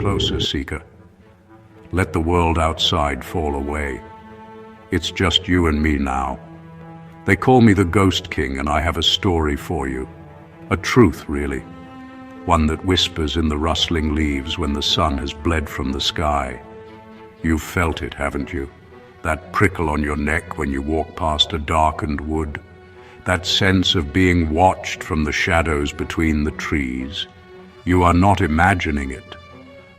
closer, Seeker. Let the world outside fall away. It's just you and me now. They call me the Ghost King, and I have a story for you. A truth, really. One that whispers in the rustling leaves when the sun has bled from the sky. You've felt it, haven't you? That prickle on your neck when you walk past a darkened wood. That sense of being watched from the shadows between the trees. You are not imagining it.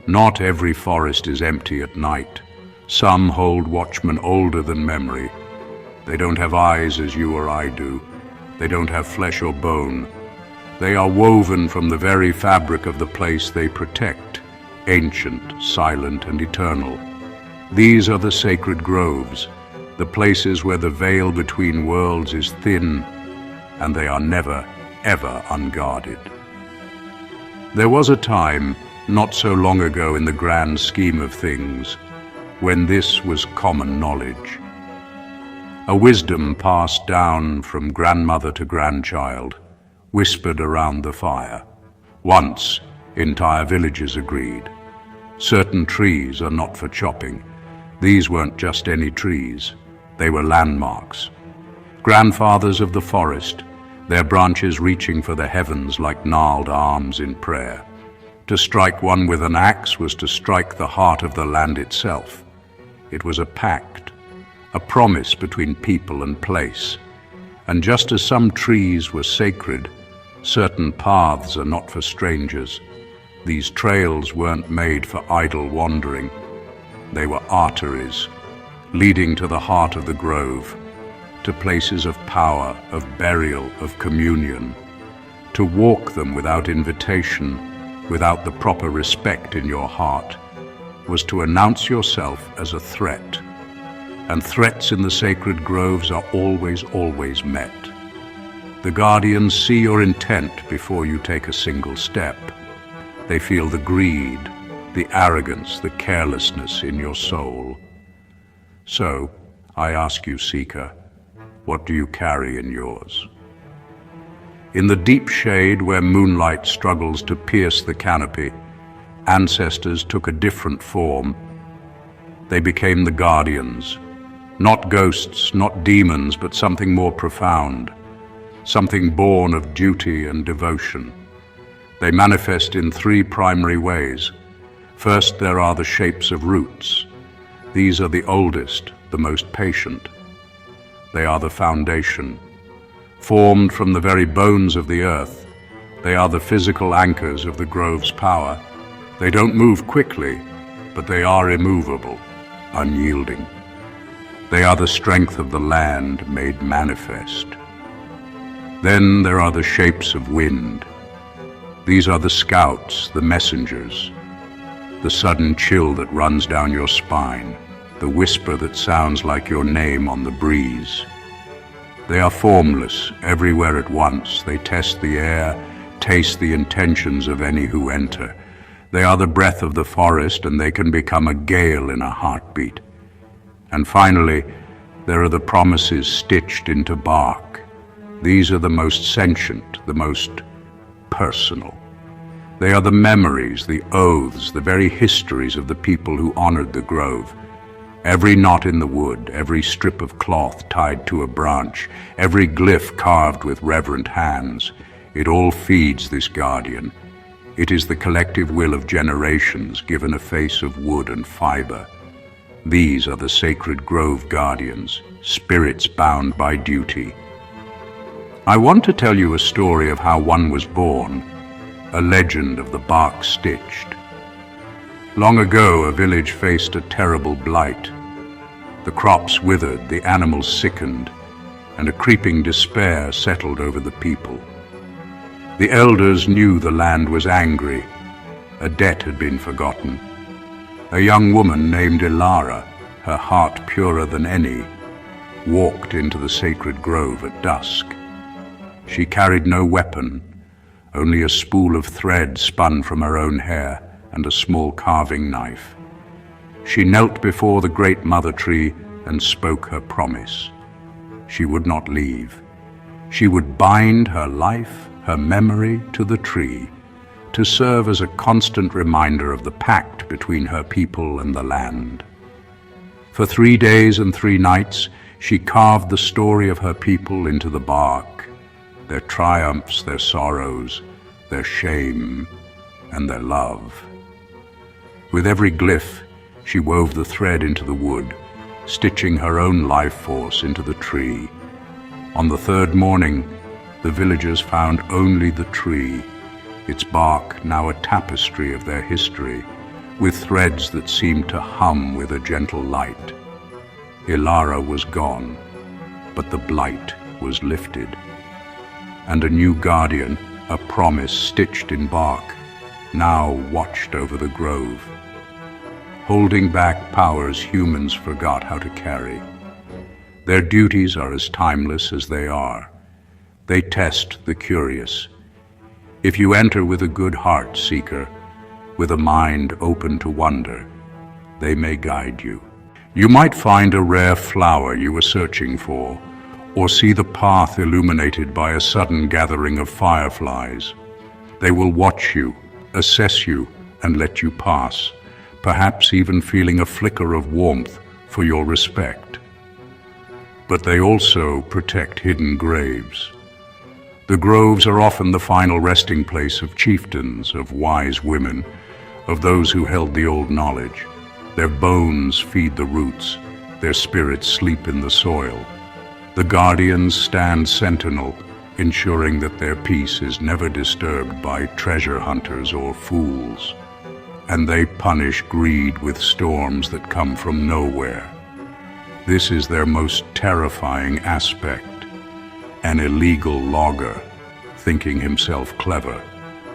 Not every forest is empty at night. Some hold watchmen older than memory. They don't have eyes as you or I do. They don't have flesh or bone. They are woven from the very fabric of the place they protect, ancient, silent, and eternal. These are the sacred groves, the places where the veil between worlds is thin, and they are never, ever unguarded. There was a time, not so long ago in the grand scheme of things, when this was common knowledge. A wisdom passed down from grandmother to grandchild, whispered around the fire. Once, entire villages agreed. Certain trees are not for chopping. These weren't just any trees. They were landmarks. Grandfathers of the forest, their branches reaching for the heavens like gnarled arms in prayer. To strike one with an axe was to strike the heart of the land itself. It was a pact, a promise between people and place. And just as some trees were sacred, certain paths are not for strangers. These trails weren't made for idle wandering. They were arteries, leading to the heart of the grove, to places of power, of burial, of communion. To walk them without invitation, without the proper respect in your heart, was to announce yourself as a threat. And threats in the sacred groves are always, always met. The guardians see your intent before you take a single step. They feel the greed, the arrogance, the carelessness in your soul. So, I ask you, Seeker, what do you carry in yours? In the deep shade where moonlight struggles to pierce the canopy, ancestors took a different form. They became the guardians, not ghosts, not demons, but something more profound, something born of duty and devotion. They manifest in three primary ways. First, there are the shapes of roots. These are the oldest, the most patient. They are the foundation. Formed from the very bones of the earth, they are the physical anchors of the grove's power. They don't move quickly, but they are immovable, unyielding. They are the strength of the land made manifest. Then there are the shapes of wind. These are the scouts, the messengers, the sudden chill that runs down your spine, the whisper that sounds like your name on the breeze. They are formless, everywhere at once. They test the air, taste the intentions of any who enter. They are the breath of the forest, and they can become a gale in a heartbeat. And finally, there are the promises stitched into bark. These are the most sentient, the most personal. They are the memories, the oaths, the very histories of the people who honored the grove. Every knot in the wood, every strip of cloth tied to a branch, every glyph carved with reverent hands, it all feeds this guardian. It is the collective will of generations given a face of wood and fiber. These are the sacred grove guardians, spirits bound by duty. I want to tell you a story of how one was born, a legend of the bark stitched. Long ago, a village faced a terrible blight. The crops withered, the animals sickened, and a creeping despair settled over the people. The elders knew the land was angry. A debt had been forgotten. A young woman named Ilara, her heart purer than any, walked into the sacred grove at dusk. She carried no weapon, only a spool of thread spun from her own hair and a small carving knife. She knelt before the great mother tree and spoke her promise. She would not leave. She would bind her life, her memory to the tree, to serve as a constant reminder of the pact between her people and the land. For 3 days and 3 nights, she carved the story of her people into the bark, their triumphs, their sorrows, their shame, and their love. With every glyph, she wove the thread into the wood, stitching her own life force into the tree. On the 3rd morning, the villagers found only the tree, its bark now a tapestry of their history, with threads that seemed to hum with a gentle light. Ilara was gone, but the blight was lifted. And a new guardian, a promise stitched in bark, now watched over the grove, holding back powers humans forgot how to carry. Their duties are as timeless as they are. They test the curious. If you enter with a good heart, seeker, with a mind open to wonder, they may guide you. You might find a rare flower you were searching for, or see the path illuminated by a sudden gathering of fireflies. They will watch you, assess you, and let you pass, perhaps even feeling a flicker of warmth for your respect. But they also protect hidden graves. The groves are often the final resting place of chieftains, of wise women, of those who held the old knowledge. Their bones feed the roots, their spirits sleep in the soil. The guardians stand sentinel, ensuring that their peace is never disturbed by treasure hunters or fools. And they punish greed with storms that come from nowhere. This is their most terrifying aspect. An illegal logger, thinking himself clever,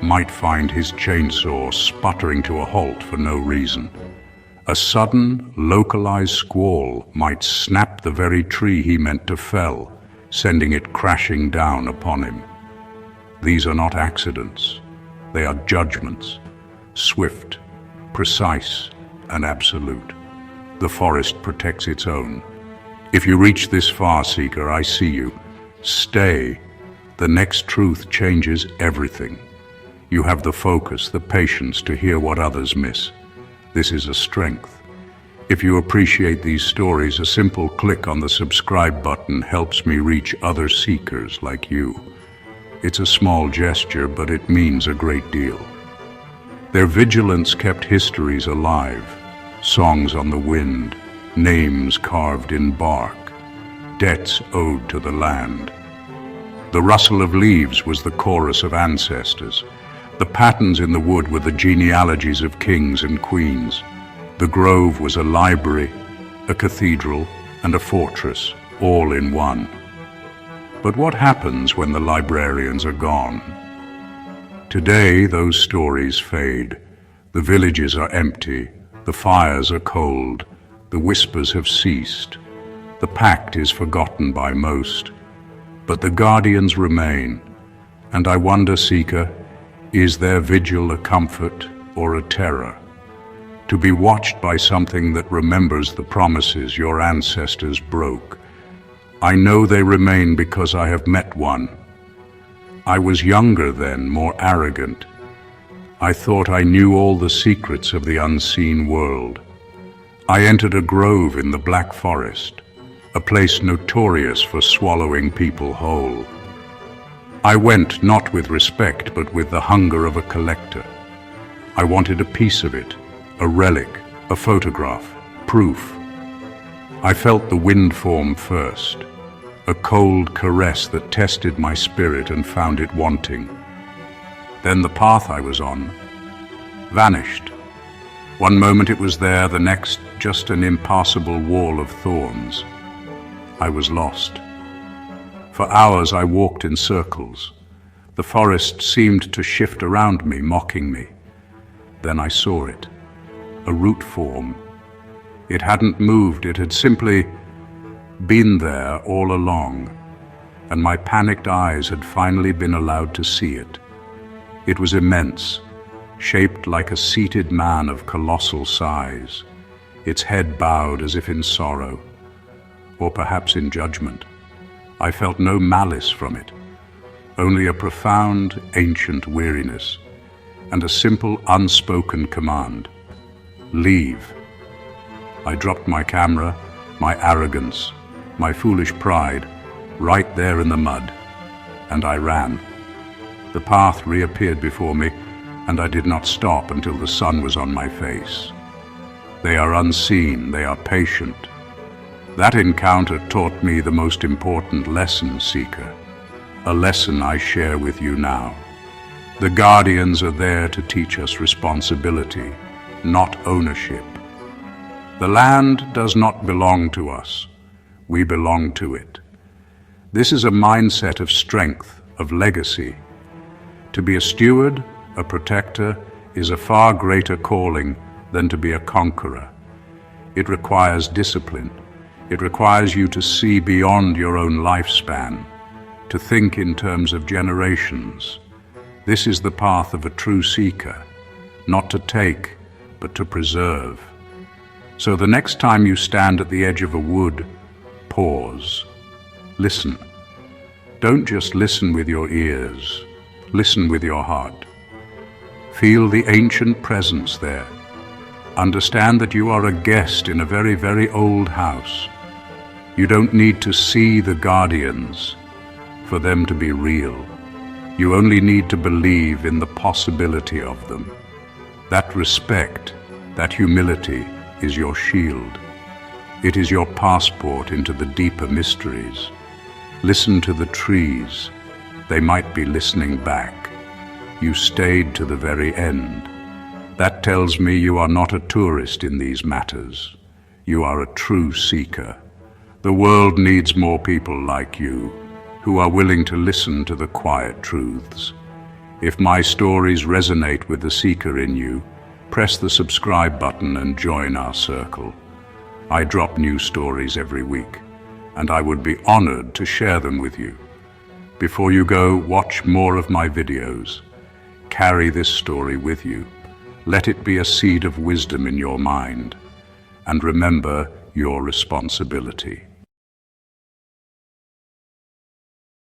might find his chainsaw sputtering to a halt for no reason. A sudden, localized squall might snap the very tree he meant to fell, sending it crashing down upon him. These are not accidents. They are judgments, swift, precise, and absolute. The forest protects its own. If you reach this far, seeker, I see you. Stay. The next truth changes everything. You have the focus, the patience to hear what others miss. This is a strength. If you appreciate these stories, a simple click on the subscribe button helps me reach other seekers like you. It's a small gesture, but it means a great deal. Their vigilance kept histories alive, songs on the wind, names carved in bark, debts owed to the land. The rustle of leaves was the chorus of ancestors. The patterns in the wood were the genealogies of kings and queens. The grove was a library, a cathedral, and a fortress, all in one. But what happens when the librarians are gone? Today, those stories fade. The villages are empty, the fires are cold, the whispers have ceased. The pact is forgotten by most. But the guardians remain, and I wonder, seeker, is their vigil a comfort or a terror? To be watched by something that remembers the promises your ancestors broke. I know they remain because I have met one. I was younger then, more arrogant. I thought I knew all the secrets of the unseen world. I entered a grove in the Black Forest, a place notorious for swallowing people whole. I went not with respect, but with the hunger of a collector. I wanted a piece of it, a relic, a photograph, proof. I felt the wind form first, a cold caress that tested my spirit and found it wanting. Then the path I was on vanished. One moment it was there, the next just an impassable wall of thorns. I was lost. For hours I walked in circles. The forest seemed to shift around me, mocking me. Then I saw it, a root form. It hadn't moved, it had simply been there all along, and my panicked eyes had finally been allowed to see it. It was immense, shaped like a seated man of colossal size, its head bowed as if in sorrow, or perhaps in judgment. I felt no malice from it, only a profound, ancient weariness, and a simple, unspoken command: leave. I dropped my camera, my arrogance, my foolish pride, right there in the mud, and I ran. The path reappeared before me, and I did not stop until the sun was on my face. They are unseen, they are patient. That encounter taught me the most important lesson, Seeker, a lesson I share with you now. The guardians are there to teach us responsibility, not ownership. The land does not belong to us. We belong to it. This is a mindset of strength, of legacy. To be a steward, a protector, is a far greater calling than to be a conqueror. It requires discipline. It requires you to see beyond your own lifespan, to think in terms of generations. This is the path of a true seeker, not to take, but to preserve. So the next time you stand at the edge of a wood, pause. Listen. Don't just listen with your ears. Listen with your heart. Feel the ancient presence there. Understand that you are a guest in a very, very old house. You don't need to see the guardians for them to be real. You only need to believe in the possibility of them. That respect, that humility is your shield. It is your passport into the deeper mysteries. Listen to the trees. They might be listening back. You stayed to the very end. That tells me you are not a tourist in these matters. You are a true seeker. The world needs more people like you, who are willing to listen to the quiet truths. If my stories resonate with the seeker in you, press the subscribe button and join our circle. I drop new stories every week, and I would be honored to share them with you. Before you go, watch more of my videos. Carry this story with you. Let it be a seed of wisdom in your mind. And remember your responsibility.